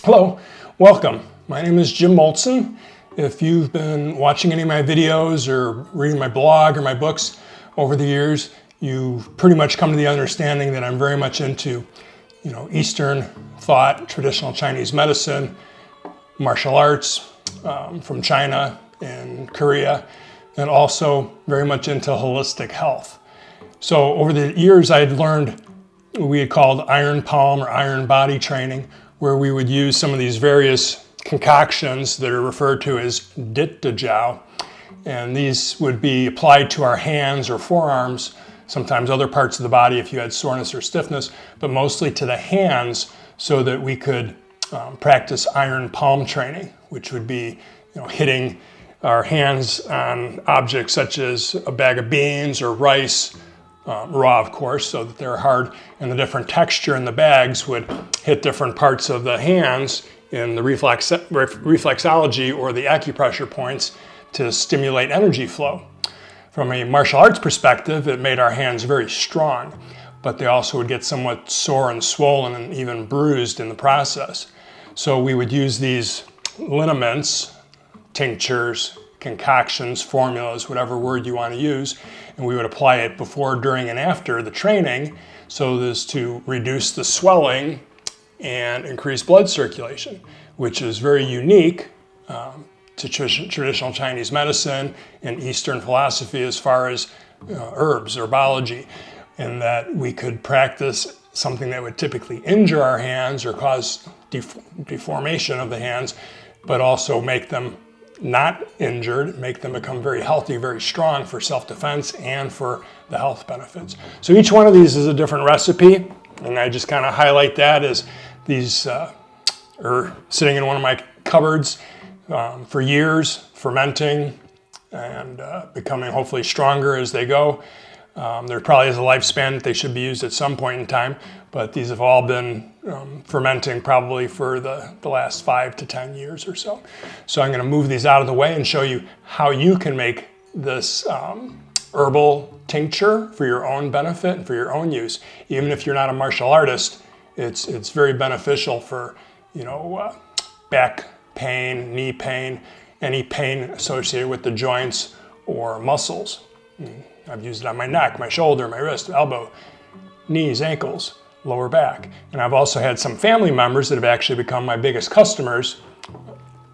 Hello, welcome. My name is Jim Moltzen. If you've been watching any of my videos or reading my blog or my books over the years, you've pretty much come to the understanding that I'm very much into, Eastern thought, traditional Chinese medicine, martial arts from China and Korea, and also very much into holistic health. So over the years, I had learned what we had called iron palm or iron body training, where we would use some of these various concoctions that are referred to as Dit da Jow, and these would be applied to our hands or forearms, sometimes other parts of the body if you had soreness or stiffness, but mostly to the hands so that we could practice iron palm training, which would be hitting our hands on objects such as a bag of beans or rice, raw of course, so that they're hard, and the different texture in the bags would hit different parts of the hands in the reflexology or the acupressure points to stimulate energy flow. From a martial arts perspective, it made our hands very strong, but they also would get somewhat sore and swollen and even bruised in the process. So we would use these liniments, tinctures, concoctions, formulas, whatever word you want to use, and we would apply it before, during, and after the training so as to reduce the swelling and increase blood circulation, which is very unique to traditional Chinese medicine and Eastern philosophy as far as herbs, herbology, in that we could practice something that would typically injure our hands or cause deformation of the hands, but also make them not injured, make them become very healthy, very strong for self-defense and for the health benefits. So each one of these is a different recipe, and I just kind of highlight that as these are sitting in one of my cupboards for years, fermenting and becoming hopefully stronger as they go. There probably is a lifespan that they should be used at some point in time, but these have all been fermenting probably for the last 5 to 10 years or so. So I'm going to move these out of the way and show you how you can make this herbal tincture for your own benefit and for your own use. Even if you're not a martial artist, it's very beneficial for back pain, knee pain, any pain associated with the joints or muscles. I've used it on my neck, my shoulder, my wrist, elbow, knees, ankles, lower back. And I've also had some family members that have actually become my biggest customers.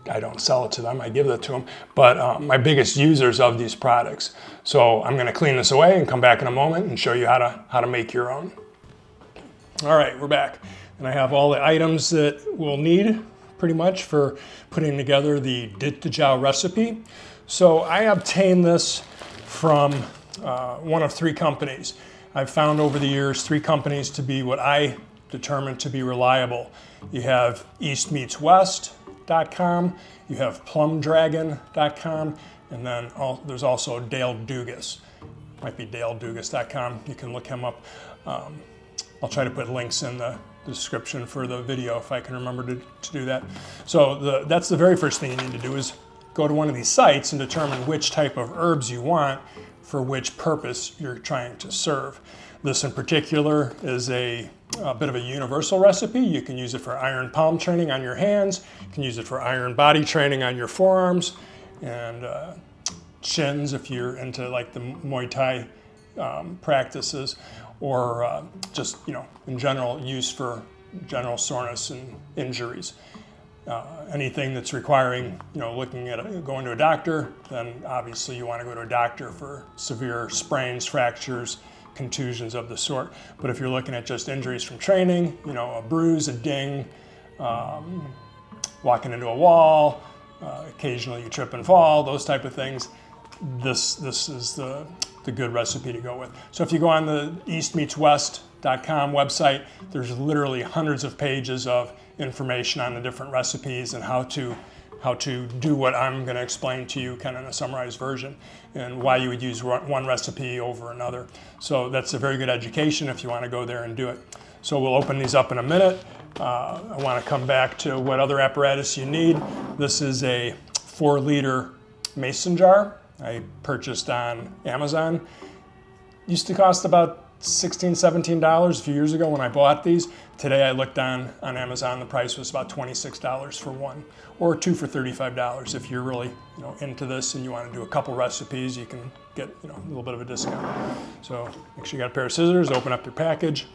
I don't sell it to them, I give it to them, but my biggest users of these products. So I'm going to clean this away and come back in a moment and show you how to make your own. All right, we're back. And I have all the items that we'll need pretty much for putting together the Dit da Jow recipe. So I obtained this from one of 3 companies. I've found over the years 3 companies to be what I determined to be reliable. You have eastmeetswest.com, you have plumdragon.com, and then there's also Dale Dugas. Might be daledugas.com. You can look him up. I'll try to put links in the description for the video if I can remember to do that. So that's the very first thing you need to do is go to one of these sites and determine which type of herbs you want for which purpose you're trying to serve. This in particular is a bit of a universal recipe. You can use it for iron palm training on your hands. You can use it for iron body training on your forearms and shins if you're into like the Muay Thai practices, or just in general use for general soreness and injuries. Anything that's requiring, looking at going to a doctor, then obviously you want to go to a doctor for severe sprains, fractures, contusions of the sort. But if you're looking at just injuries from training, a bruise, a ding, walking into a wall, occasionally you trip and fall, those type of things, this is the good recipe to go with. So if you go on the eastmeetswest.com website, there's literally hundreds of pages of information on the different recipes and how to do what I'm going to explain to you kind of in a summarized version, and why you would use one recipe over another. So that's a very good education if you want to go there and do it. So we'll open these up in a minute. I want to come back to what other apparatus you need. This is a 4-liter mason jar I purchased on Amazon. Used to cost about $16, $17 a few years ago when I bought these. Today I looked on Amazon, the price was about $26 for one, or two for $35. If you're really into this and you want to do a couple recipes, you can get a little bit of a discount. So make sure you got a pair of scissors, open up your package.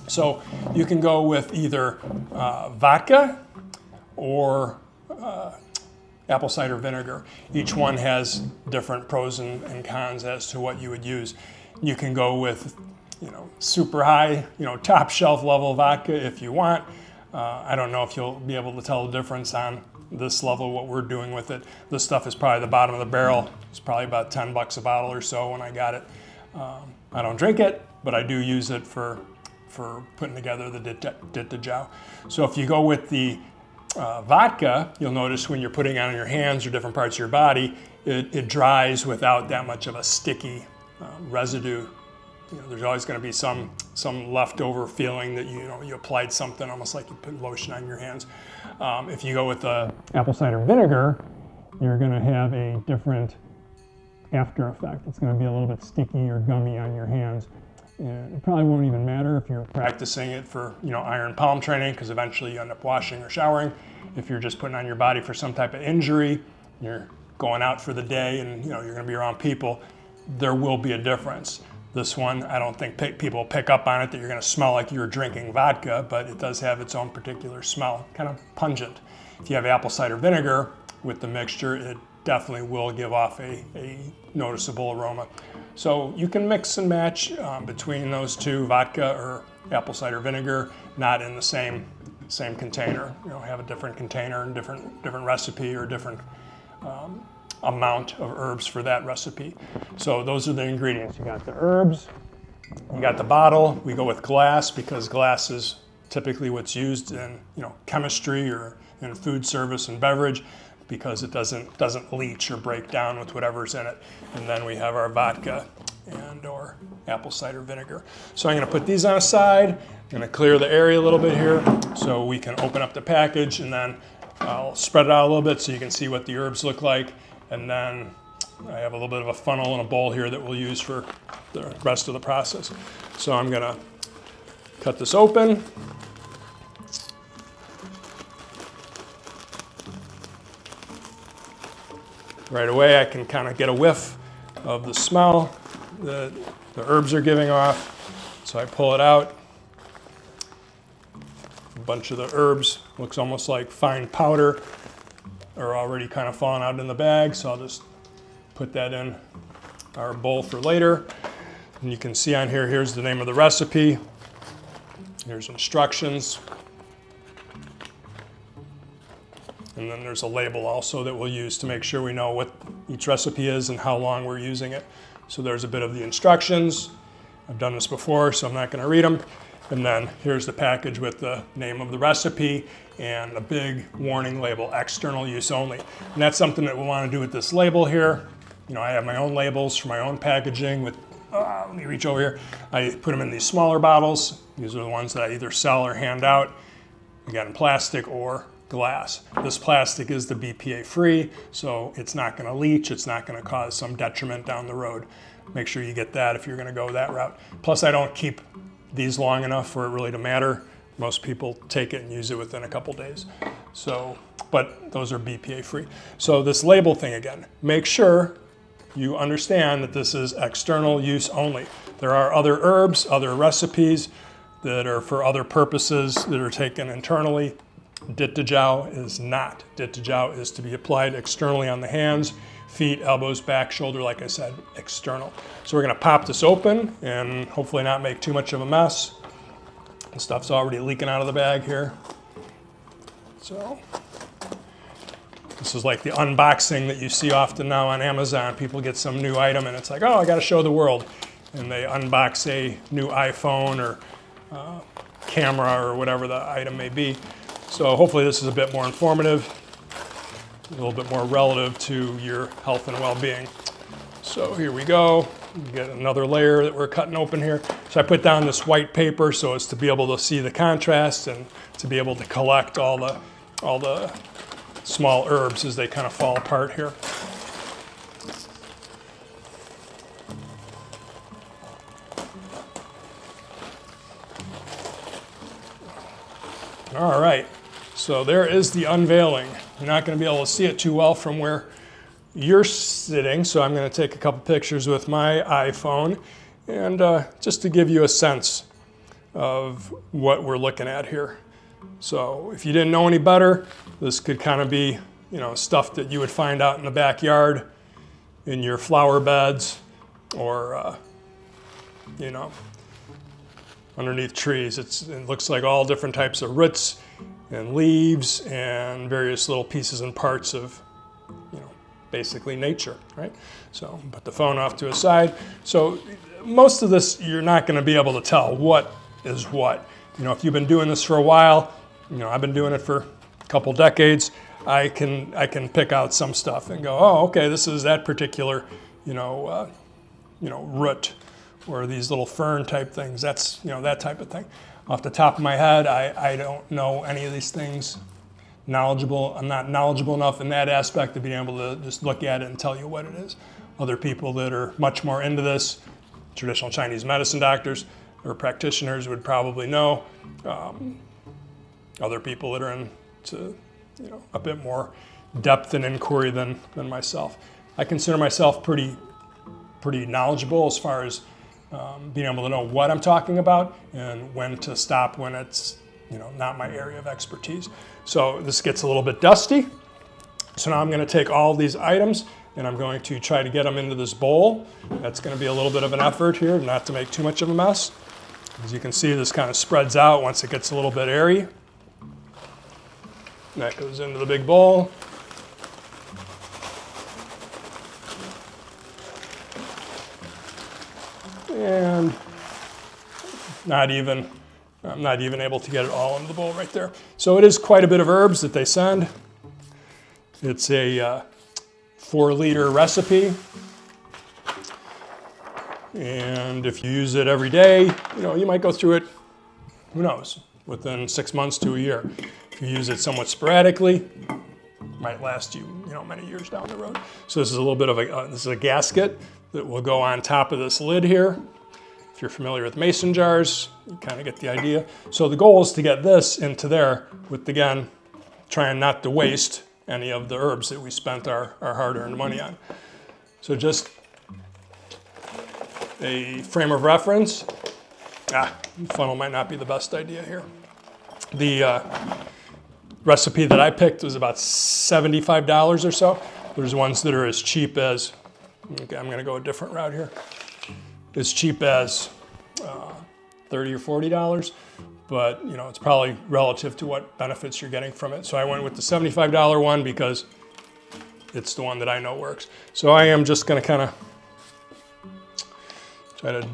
So you can go with either vodka or apple cider vinegar. Each one has different pros and cons as to what you would use. You can go with super high, top shelf level vodka if you want. I don't know if you'll be able to tell the difference on this level, what we're doing with it. This stuff is probably the bottom of the barrel. It's probably about 10 bucks a bottle or so when I got it. I don't drink it, but I do use it for putting together the Dit da Jow. So if you go with the vodka, you'll notice when you're putting it on your hands or different parts of your body, it dries without that much of a sticky residue. There's always going to be some leftover feeling that you applied something, almost like you put lotion on your hands. If you go with the apple cider vinegar, you're going to have a different after effect. It's going to be a little bit sticky or gummy on your hands. And it probably won't even matter if you're practicing it for iron palm training, because eventually you end up washing or showering. If you're just putting on your body for some type of injury, you're going out for the day and you're going to be around people, there will be a difference. This one, I don't think people pick up on it that you're going to smell like you're drinking vodka, but it does have its own particular smell, kind of pungent. If you have apple cider vinegar with the mixture, it definitely will give off a noticeable aroma. So you can mix and match between those two, vodka or apple cider vinegar, not in the same container. Have a different container and different recipe or different amount of herbs for that recipe. So those are the ingredients. You got the herbs, you got the bottle. We go with glass because glass is typically what's used in chemistry or in food service and beverage, because it doesn't leach or break down with whatever's in it. And then we have our vodka and or apple cider vinegar. So I'm going to put these on a side. I'm going to clear the area a little bit here so we can open up the package, and then I'll spread it out a little bit so you can see what the herbs look like. And then I have a little bit of a funnel and a bowl here that we'll use for the rest of the process. So I'm going to cut this open. Right away I can kind of get a whiff of the smell that the herbs are giving off. So I pull it out. A bunch of the herbs, looks almost like fine powder, are already kind of falling out in the bag, so I'll just put that in our bowl for later. And you can see on here, here's the name of the recipe. Here's instructions. And then there's a label also that we'll use to make sure we know what each recipe is and how long we're using it. So there's a bit of the instructions. I've done this before, so I'm not going to read them. And then here's the package with the name of the recipe and a big warning label, external use only. And that's something that we'll want to do with this label here. I have my own labels for my own packaging with, let me reach over here. I put them in these smaller bottles. These are the ones that I either sell or hand out, again, in plastic or glass. This plastic is the BPA free, so it's not going to leach. It's not going to cause some detriment down the road. Make sure you get that if you're going to go that route. Plus, I don't keep these long enough for it really to matter. Most people take it and use it within a couple days. So, but those are BPA free. So this label thing again, make sure you understand that this is external use only. There are other herbs, other recipes that are for other purposes that are taken internally. Dit da Jow is not. Dit da Jow is to be applied externally on the hands, feet, elbows, back, shoulder, like I said, external. So we're going to pop this open and hopefully not make too much of a mess. The stuff's already leaking out of the bag here. So this is like the unboxing that you see often now on Amazon. People get some new item and it's like, oh, I got to show the world. And they unbox a new iPhone or camera or whatever the item may be. So hopefully this is a bit more informative, a little bit more relative to your health and well-being. So here we go. We get another layer that we're cutting open here. So I put down this white paper so as to be able to see the contrast and to be able to collect all the small herbs as they kind of fall apart here. All right, so there is the unveiling. You're not going to be able to see it too well from where you're sitting, so I'm going to take a couple pictures with my iPhone, and just to give you a sense of what we're looking at here. So if you didn't know any better, this could kind of be, you know, stuff that you would find out in the backyard, in your flower beds, or you know, underneath trees. It looks like all different types of roots and leaves and various little pieces and parts of, you know, basically nature, right? So put the phone off to a side. So most of this, you're not going to be able to tell what is what. You know, if you've been doing this for a while, you know, I've been doing it for a couple decades, I can pick out some stuff and go, oh, okay, this is that particular, you know, root, or these little fern type things. That's, you know, that type of thing. Off the top of my head, I don't know any of these things. I'm not knowledgeable enough in that aspect of being able to just look at it and tell you what it is. Other people that are much more into this, traditional Chinese medicine doctors or practitioners, would probably know. Other people that are into, you know, a bit more depth and inquiry than myself. I consider myself pretty knowledgeable as far as being able to know what I'm talking about and when to stop when it's, you know, not my area of expertise. So this gets a little bit dusty. So now I'm going to take all these items and I'm going to try to get them into this bowl. That's going to be a little bit of an effort here, not to make too much of a mess. As you can see, this kind of spreads out once it gets a little bit airy. And that goes into the big bowl. And I'm not even able to get it all into the bowl right there. So it is quite a bit of herbs that they send. It's a 4-liter recipe. And if you use it every day, you know, you might go through it, who knows, within 6 months to a year. If you use it somewhat sporadically, it might last you, you know, many years down the road. So this is a little bit of this is a gasket that will go on top of this lid here. If you're familiar with mason jars, you kind of get the idea. So the goal is to get this into there with, again, trying not to waste any of the herbs that we spent our hard-earned money on. So just a frame of reference. Funnel might not be the best idea here. The recipe that I picked was about $75 or so. There's ones that are as cheap as, okay, I'm gonna go a different route here, as cheap as $30 or $40, but you know, it's probably relative to what benefits you're getting from it. So I went with the $75 one because it's the one that I know works. So I am just gonna kind of try to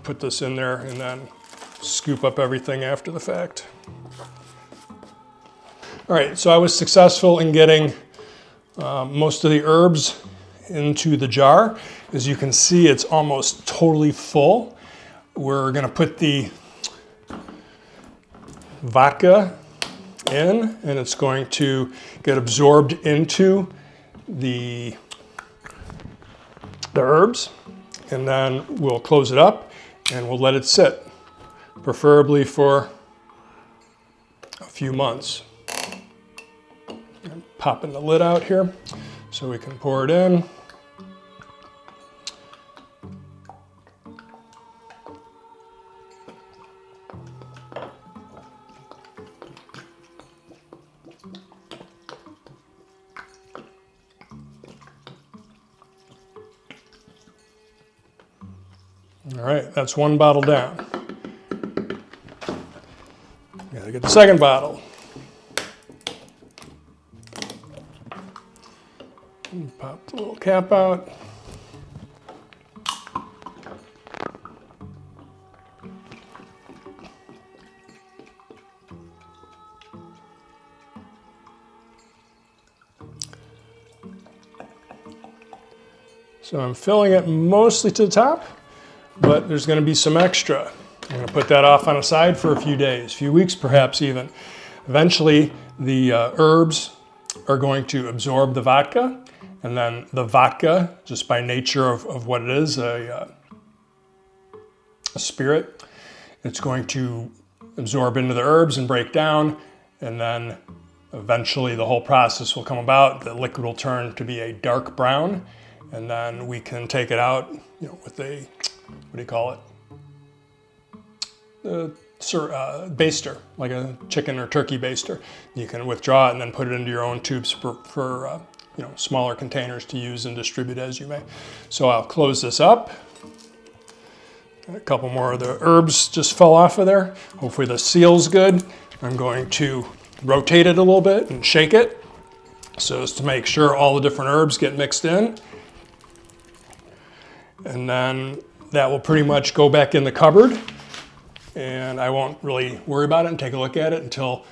put this in there and then scoop up everything after the fact. All right, so I was successful in getting most of the herbs into the jar. As you can see, it's almost totally full. We're gonna put the vodka in, and it's going to get absorbed into the herbs, and then we'll close it up and we'll let it sit, preferably for a few months. I'm popping the lid out here so we can pour it in. All right, that's one bottle down. Gotta get the second bottle. Pop the little cap out. So I'm filling it mostly to the top, but there's going to be some extra. I'm going to put that off on a side for a few days, a few weeks perhaps even. Eventually the herbs are going to absorb the vodka, and then the vodka, just by nature of what it is, a spirit, it's going to absorb into the herbs and break down, and then eventually the whole process will come about. The liquid will turn to be a dark brown, and then we can take it out, with a, what do you call it? Baster, like a chicken or turkey baster. You can withdraw it and then put it into your own tubes for smaller containers to use and distribute as you may. So I'll close this up. And a couple more of the herbs just fell off of there. Hopefully the seal's good. I'm going to rotate it a little bit and shake it so as to make sure all the different herbs get mixed in. And then that will pretty much go back in the cupboard, and I won't really worry about it and take a look at it until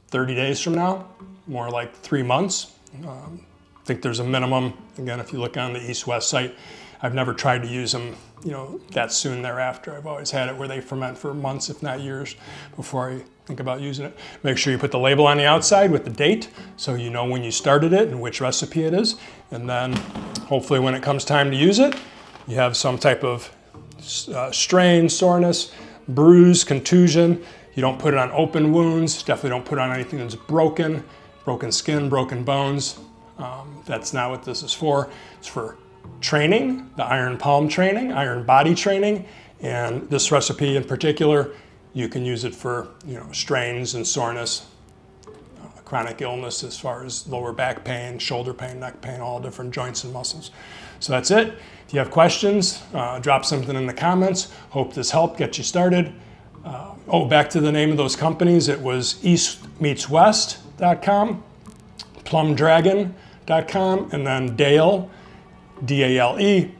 30 days from now, more like 3 months. I think there's a minimum. Again, if you look on the East-West site, I've never tried to use them, that soon thereafter. I've always had it where they ferment for months, if not years, before I think about using it. Make sure you put the label on the outside with the date so you know when you started it and which recipe it is. And then hopefully when it comes time to use it, you have some type of strain, soreness, bruise, contusion. You don't put it on open wounds. Definitely don't put it on anything that's broken skin, broken bones. That's not what this is for. It's for training, the iron palm training, iron body training, and this recipe in particular, you can use it for strains and soreness, chronic illness as far as lower back pain, shoulder pain, neck pain, all different joints and muscles. So that's it. If you have questions, drop something in the comments. Hope this helped get you started. Back to the name of those companies. It was eastmeetswest.com, plumdragon.com, and then Dale, D-A-L-E,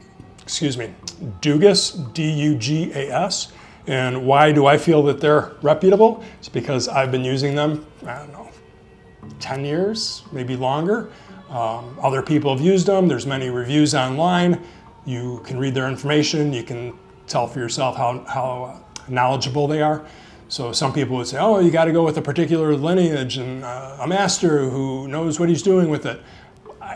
Dugas, D-U-G-A-S. And why do I feel that they're reputable? It's because I've been using them, 10 years, maybe longer. Other people have used them. There's many reviews online. You can read their information. You can tell for yourself how knowledgeable they are. So some people would say, oh, you got to go with a particular lineage and a master who knows what he's doing with it.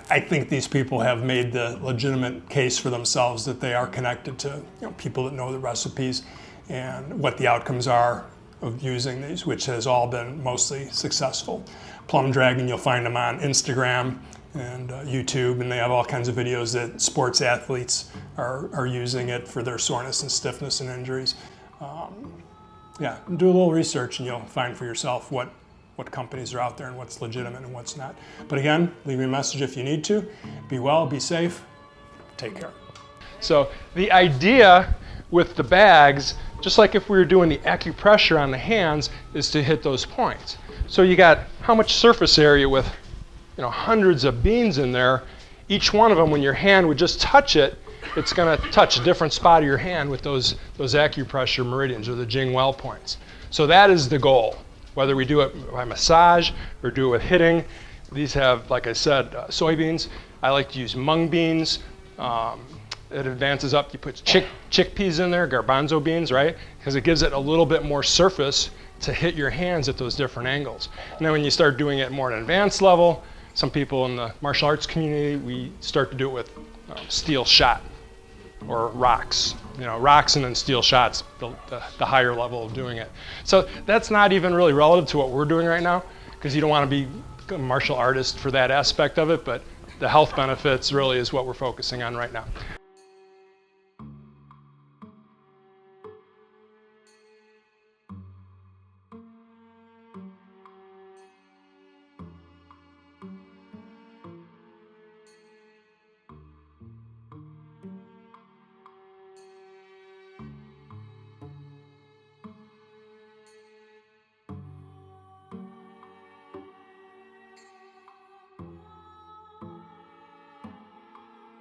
I think these people have made the legitimate case for themselves that they are connected to people that know the recipes and what the outcomes are of using these, which has all been mostly successful. Plum Dragon, you'll find them on Instagram and YouTube, and they have all kinds of videos that sports athletes are using it for their soreness and stiffness and injuries. Do a little research and you'll find for yourself what companies are out there and what's legitimate and what's not. But again, leave me a message if you need to. Be well, be safe, take care. So the idea with the bags, just like if we were doing the acupressure on the hands, is to hit those points. So you got how much surface area with hundreds of beans in there. Each one of them, when your hand would just touch it, it's going to touch a different spot of your hand with those acupressure meridians or the Jing well points. So that is the goal. Whether we do it by massage or do it with hitting. These have, like I said, soybeans. I like to use mung beans. It advances up, you put chickpeas in there, garbanzo beans, right? Because it gives it a little bit more surface to hit your hands at those different angles. And then when you start doing it more at an advanced level, some people in the martial arts community, we start to do it with steel shot or rocks. Rocks and then steel shots, the higher level of doing it. So that's not even really relative to what we're doing right now, because you don't want to be a martial artist for that aspect of it, but the health benefits really is what we're focusing on right now.